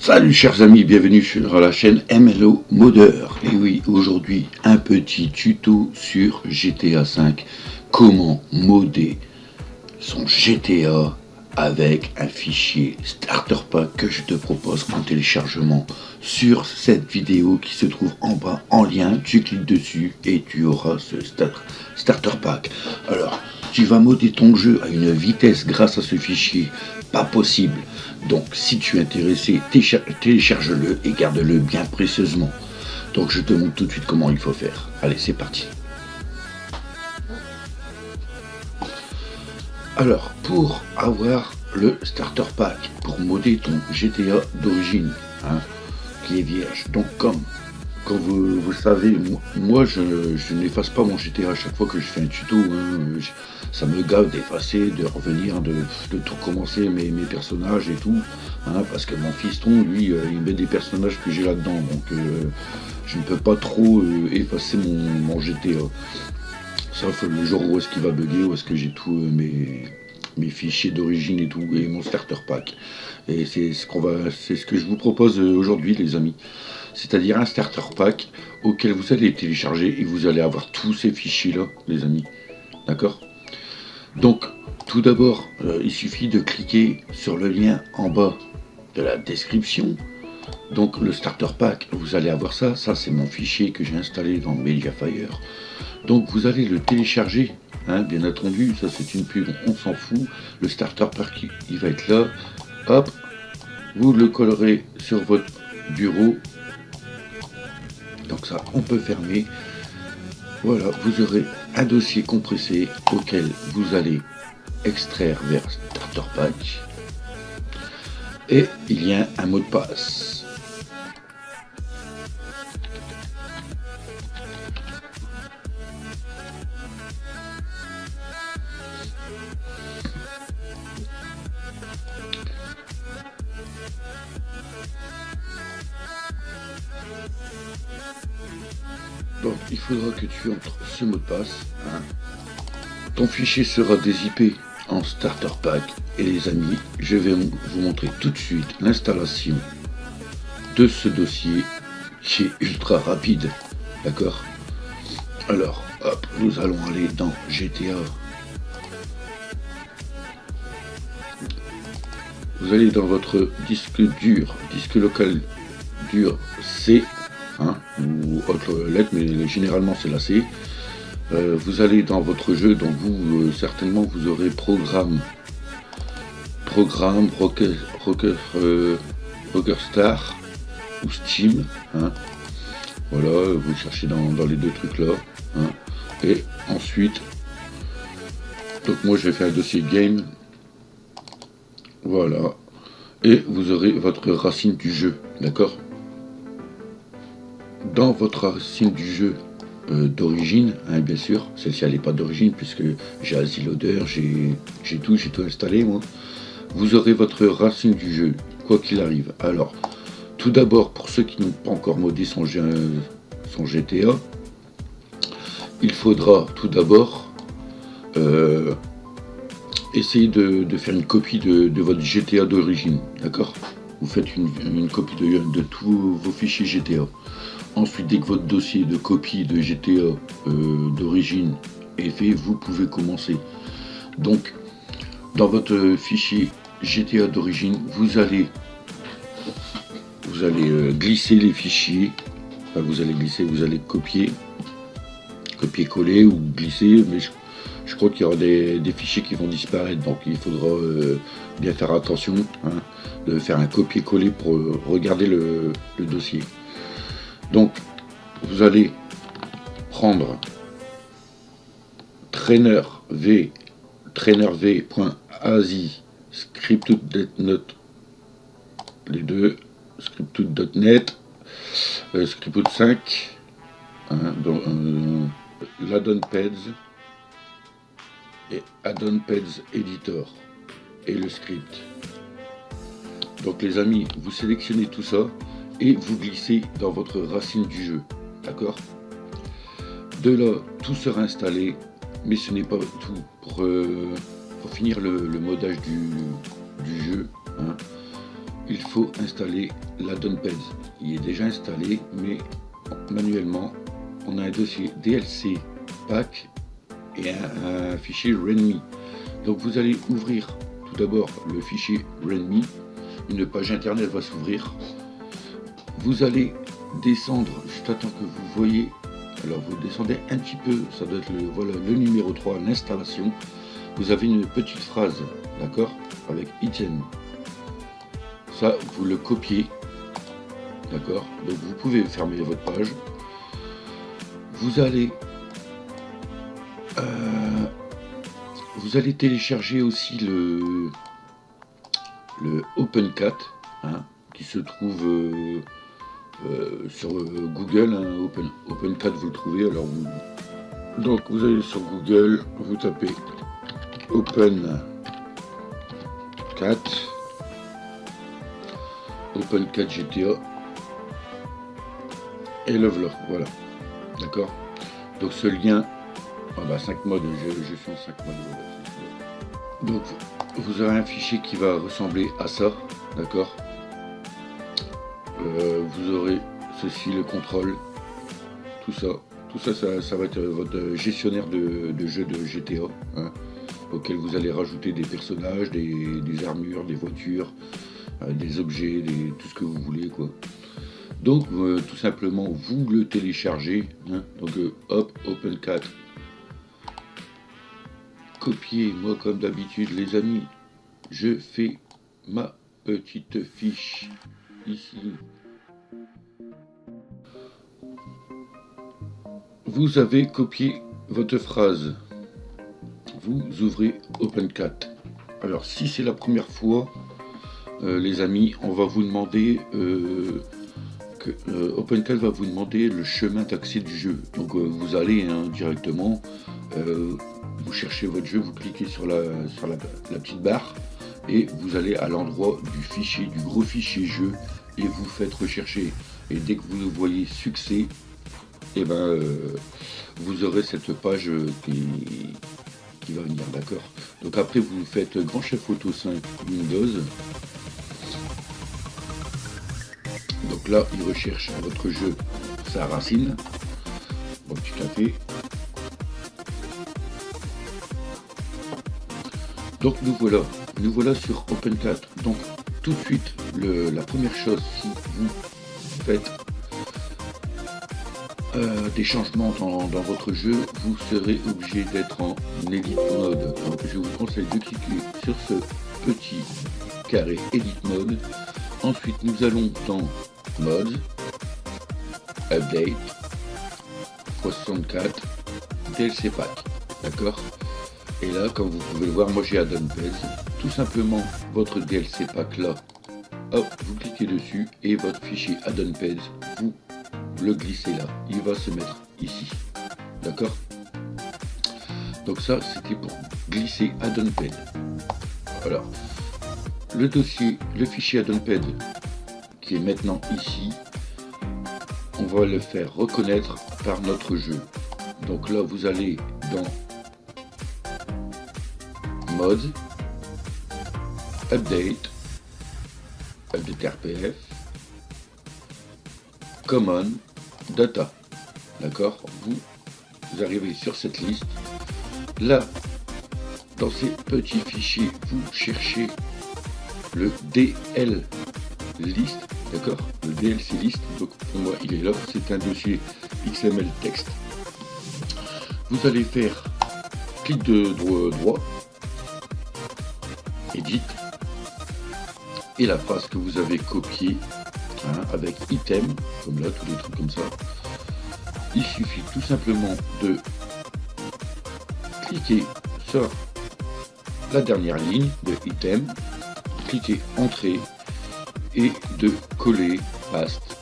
Salut chers amis, bienvenue sur la chaîne MLO Modeur. Et oui, aujourd'hui un petit tuto sur GTA V. Comment modder son GTA avec un fichier starter pack que je te propose en téléchargement sur cette vidéo qui se trouve en bas en lien. Tu cliques dessus et tu auras ce starter pack. Alors, tu vas modder ton jeu à une vitesse grâce à ce fichier pas possible. Donc si tu es intéressé, télécharge-le et garde-le bien précieusement. Donc je te montre tout de suite comment il faut faire. Allez, c'est parti. Alors, pour avoir le starter pack, pour modder ton GTA d'origine, qui est vierge, donc comme vous savez, moi je n'efface pas mon GTA à chaque fois que je fais un tuto. Ça me gave d'effacer, de revenir, de tout recommencer mes personnages et tout. Parce que mon fiston, lui, il met des personnages que j'ai là-dedans. Donc je ne peux pas trop effacer mon GTA. Sauf le jour où est-ce qu'il va bugger, où est-ce que j'ai tous mes fichiers d'origine et tout, et mon starter pack. Et c'est ce que je vous propose aujourd'hui, les amis. C'est-à-dire un starter pack auquel vous allez télécharger et vous allez avoir tous ces fichiers-là, les amis. D'accord ? Donc, tout d'abord, il suffit de cliquer sur le lien en bas de la description. Donc, le starter pack, vous allez avoir ça. Ça, c'est mon fichier que j'ai installé dans Mediafire. Donc, vous allez le télécharger. Bien entendu, ça c'est une pub, on s'en fout. Le starter pack, il va être là. Hop, vous le collerez sur votre bureau. Donc ça, on peut fermer. Voilà, vous aurez un dossier compressé auquel vous allez extraire vers Starter Pack. Et il y a un mot de passe. Donc il faudra que tu entres ce mot de passe. Ton fichier sera dézippé en starter pack. Et les amis, je vais vous montrer tout de suite l'installation de ce dossier qui est ultra rapide. D'accord? Alors, hop, nous allons aller dans GTA. Vous allez dans votre disque dur, disque local dur C. Ou autre lettre, mais généralement c'est la C. Vous allez dans votre jeu, donc vous certainement vous aurez programme Rockstar ou Steam. Voilà, vous cherchez dans les deux trucs là. Et ensuite, donc moi je vais faire un dossier game. Voilà. Et vous aurez votre racine du jeu, d'accord? Dans votre racine du jeu d'origine, bien sûr, celle-ci elle n'est pas d'origine puisque j'ai Asiloader, j'ai tout installé moi. Vous aurez votre racine du jeu, quoi qu'il arrive. Alors, tout d'abord, pour ceux qui n'ont pas encore modé son GTA, il faudra tout d'abord essayer de faire une copie de votre GTA d'origine, d'accord? Vous faites une copie de tous vos fichiers GTA. Ensuite, dès que votre dossier de copie de GTA d'origine est fait, vous pouvez commencer. Donc, dans votre fichier GTA d'origine, vous allez glisser les fichiers. Enfin, vous allez copier-coller ou glisser, mais je crois qu'il y aura des fichiers qui vont disparaître. Donc, il faudra bien faire attention de faire un copier-coller pour regarder le dossier. Donc, vous allez prendre trainerv.asi scriptout.net, les deux, scriptout.net, scriptout 5, l'addonpads et addonpads editor et le script. Donc les amis, vous sélectionnez tout ça et vous glissez dans votre racine du jeu, d'accord? De là, tout sera installé, mais ce n'est pas tout. Pour finir le modage du jeu, il faut installer l'addon-peds. Il est déjà installé, mais manuellement, on a un dossier DLC pack et un fichier README. Donc vous allez ouvrir tout d'abord le fichier README, une page internet va s'ouvrir. Vous allez descendre juste à temps que vous voyez, alors vous descendez un petit peu, ça doit être voilà, le numéro 3, l'installation. Vous avez une petite phrase, d'accord, avec item. Ça, vous le copiez, d'accord. Donc vous pouvez fermer votre page. Vous allez télécharger aussi le OpenCat, hein, qui se trouve sur Google. Hein, OpenCat, vous le trouvez. Alors donc vous allez sur Google, vous tapez OpenCat GTA et le vlog, voilà, d'accord. Donc ce lien, 5 modes, je suis en 5 modes, voilà. Donc vous aurez un fichier qui va ressembler à ça, d'accord. Vous aurez ceci, le contrôle, tout ça ça va être votre gestionnaire de jeu de GTA, hein, auquel vous allez rajouter des personnages, des armures, des voitures, des objets, tout ce que vous voulez, quoi. Donc tout simplement vous le téléchargez, hein. Donc hop, OpenCat, copier. Moi comme d'habitude les amis, je fais ma petite fiche ici. Vous avez copié votre phrase, vous ouvrez OpenCat. Alors si c'est la première fois, les amis, on va vous demander OpenCat va vous demander le chemin d'accès du jeu. Donc vous allez directement, vous cherchez votre jeu, vous cliquez sur la petite barre et vous allez à l'endroit du fichier, du gros fichier jeu, et vous faites rechercher. Et dès que vous voyez succès, et vous aurez cette page qui va venir, d'accord. Donc après vous faites Grand Chef Auto 5 Windows. Donc là, il recherche votre jeu, sa racine. Bon, petit café. Donc nous voilà sur OpenCat. Donc tout de suite, la première chose, si vous faites des changements dans votre jeu, vous serez obligé d'être en Edit Mode. Donc je vous conseille de cliquer sur ce petit carré Edit Mode. Ensuite, nous allons dans Mods, Update, 64, DLC Pack, d'accord. Et là, comme vous pouvez le voir, moi j'ai addon-peds. Tout simplement, votre DLC Pack là, hop, vous cliquez dessus et votre fichier addon-peds, vous le glissez là. Il va se mettre ici, d'accord. Donc ça, c'était pour glisser addon-peds. Voilà. Le dossier, le fichier addon-peds qui est maintenant ici, on va le faire reconnaître par notre jeu. Donc là, vous allez dans Mode, Update, Update RPF, Common, Data. D'accord, vous arrivez sur cette liste. Là, dans ces petits fichiers, vous cherchez le DL list, d'accord, le DLC list. Donc pour moi il est là, c'est un dossier XML texte. Vous allez faire clic de droit, edit, et la phrase que vous avez copiée, hein, avec item, comme là, tous les trucs comme ça. Il suffit tout simplement de cliquer sur la dernière ligne de item, cliquer entrée et de coller, paste,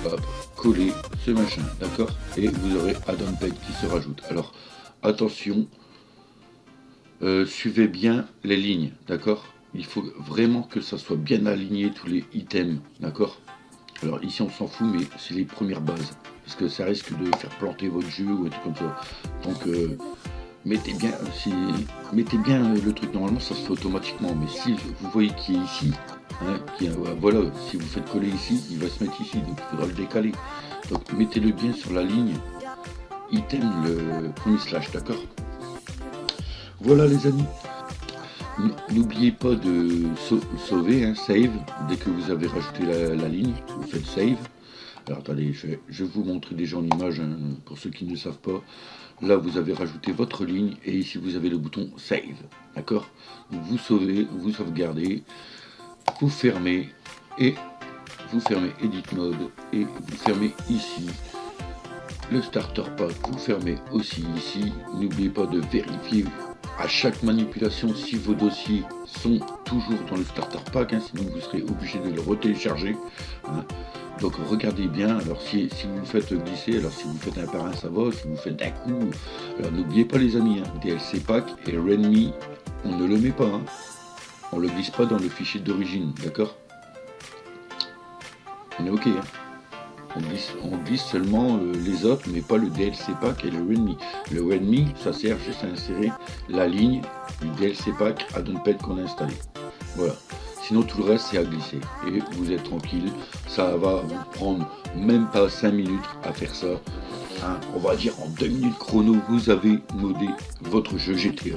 hop, coller ce machin, d'accord, et vous aurez addon-peds qui se rajoute. Alors attention, suivez bien les lignes, d'accord. Il faut vraiment que ça soit bien aligné tous les items, d'accord. Alors ici on s'en fout, mais c'est les premières bases, parce que ça risque de faire planter votre jeu ou un truc comme ça. Donc mettez bien le truc, normalement ça se fait automatiquement, mais si vous voyez qui est ici, hein, voilà, si vous faites coller ici, il va se mettre ici, donc il faudra le décaler. Donc mettez-le bien sur la ligne, item le premier slash, d'accord? Voilà les amis, n'oubliez pas de sauver, hein, save, dès que vous avez rajouté la ligne, vous faites save. Alors attendez, je vais vous montrer déjà en image, hein, pour ceux qui ne le savent pas. Là, vous avez rajouté votre ligne et ici, vous avez le bouton Save. D'accord? Vous sauvez, vous sauvegardez, vous fermez et vous fermez Edit Mode et vous fermez ici le Starter Pack. Vous fermez aussi ici. N'oubliez pas de vérifier à chaque manipulation si vos dossiers sont toujours dans le Starter Pack, hein, sinon vous serez obligé de le retélécharger. Hein. Donc regardez bien, alors si vous le faites glisser, alors si vous faites un par un ça va, si vous faites d'un coup, alors n'oubliez pas les amis, hein, DLC pack et README, on ne le met pas, hein. On le glisse pas dans le fichier d'origine, d'accord? On est ok, hein. On glisse seulement les autres, mais pas le DLC pack et le README. Le README, ça sert juste à insérer la ligne du DLC pack Addonpad qu'on a installé. Voilà. Sinon tout le reste c'est à glisser et vous êtes tranquille, ça va vous prendre même pas 5 minutes à faire ça. Hein, on va dire en 2 minutes chrono vous avez modé votre jeu GTA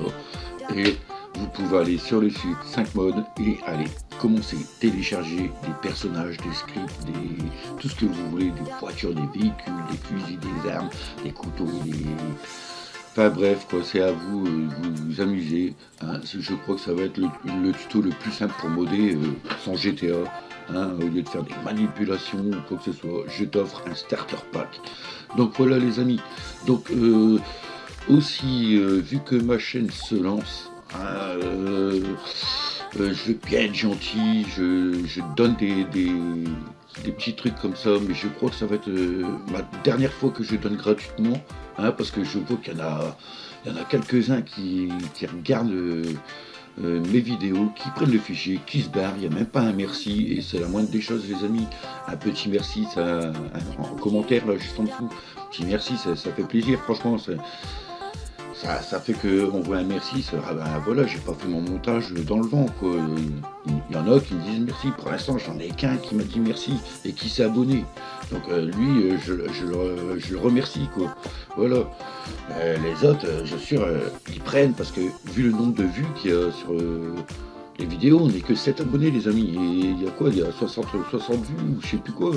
et vous pouvez aller sur le site 5 modes et aller commencer à télécharger des personnages, des scripts, tout ce que vous voulez, des voitures, des véhicules, des fusils, des armes, des couteaux, Enfin bref, quoi, c'est à vous de vous amuser. Hein. Je crois que ça va être le tuto le plus simple pour modder son GTA. Hein, au lieu de faire des manipulations ou quoi que ce soit, je t'offre un starter pack. Donc voilà les amis. Donc aussi, vu que ma chaîne se lance, hein, je veux bien être gentil, je donne des petits trucs comme ça, mais je crois que ça va être ma dernière fois que je donne gratuitement, hein, parce que je vois qu'il y en a quelques-uns qui regardent mes vidéos, qui prennent le fichier, qui se barrent, il n'y a même pas un merci, et c'est la moindre des choses les amis, un petit merci, ça, en commentaire là juste en dessous, petit merci, ça fait plaisir, franchement, ça fait qu'on voit un merci, ah ben voilà, j'ai pas fait mon montage dans le vent, quoi. Il y en a qui me disent merci, pour l'instant j'en ai qu'un qui m'a dit merci et qui s'est abonné. Donc lui, je le remercie, quoi. Voilà. Les autres, je suis sûr, ils prennent parce que vu le nombre de vues qu'il y a sur les vidéos, on n'est que 7 abonnés les amis. Et il y a quoi? Il y a 60 vues ou je sais plus quoi.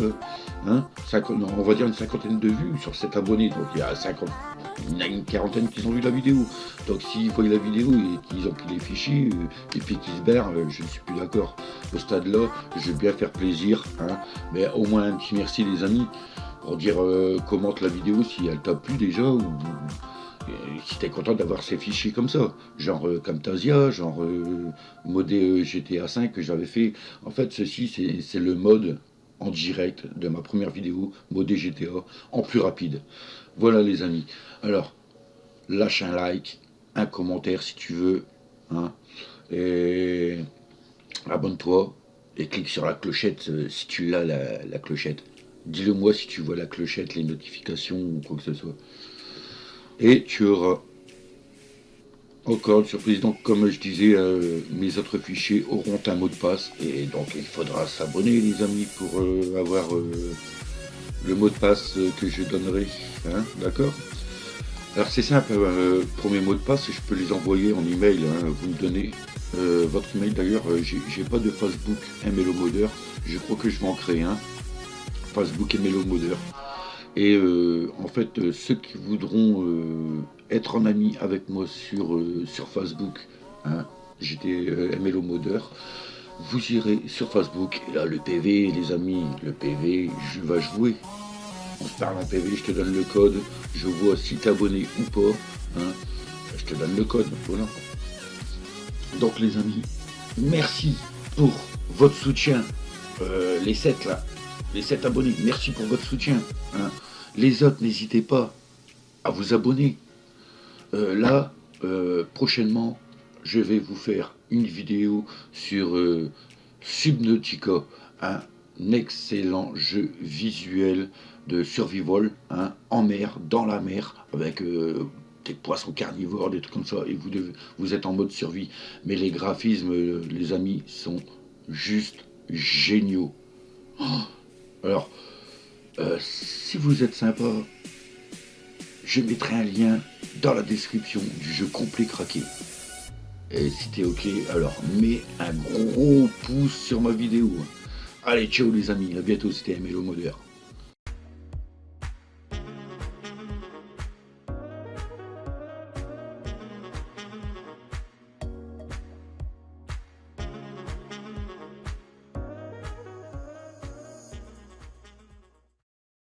Hein, on va dire une cinquantaine de vues sur 7 abonnés. Donc il y a 50. Il y en a une quarantaine qui ont vu la vidéo. Donc s'ils voient la vidéo et qu'ils ont pris les fichiers et puis qu'ils se barrent, je ne suis plus d'accord. Au stade là, je vais bien faire plaisir. Hein, mais au moins un petit merci les amis. Pour dire commente la vidéo si elle t'a plu déjà ou si t'es content d'avoir ces fichiers comme ça, genre Camtasia, genre modé GTA 5 que j'avais fait. En fait, ceci c'est le mode en direct de ma première vidéo modé GTA en plus rapide. Voilà les amis. Alors, lâche un like, un commentaire si tu veux, hein, et abonne-toi et clique sur la clochette si tu l'as la clochette. Dis-le moi si tu vois la clochette, les notifications ou quoi que ce soit. Et tu auras encore une surprise. Donc comme je disais, mes autres fichiers auront un mot de passe. Et donc il faudra s'abonner les amis pour avoir le mot de passe que je donnerai. Hein, d'accord? Alors c'est simple, pour mes mots de passe, je peux les envoyer en email. Hein, vous me donnez votre email. D'ailleurs, j'ai pas de Facebook MLO Modder. Je crois que je vais en créer un. Facebook MLO Modder. Et en fait, ceux qui voudront être en ami avec moi sur Facebook, hein, j'étais MLO Modder, vous irez sur Facebook, et là le PV, les amis, le PV, je vais jouer. On se parle en PV, je te donne le code, je vois si t'es abonné ou pas, hein, je te donne le code, voilà. Donc les amis, merci pour votre soutien, les 7 là. Les 7 abonnés, merci pour votre soutien. Hein. Les autres, n'hésitez pas à vous abonner. Là, prochainement, je vais vous faire une vidéo sur Subnautica, un excellent jeu visuel de survival, hein, en mer, dans la mer, avec des poissons carnivores, des trucs comme ça, et vous êtes en mode survie. Mais les graphismes, les amis, sont juste géniaux. Alors, si vous êtes sympa, je mettrai un lien dans la description du jeu complet craqué. Et si t'es ok, alors mets un gros pouce sur ma vidéo. Allez, ciao les amis, à bientôt, c'était MLO Modeur.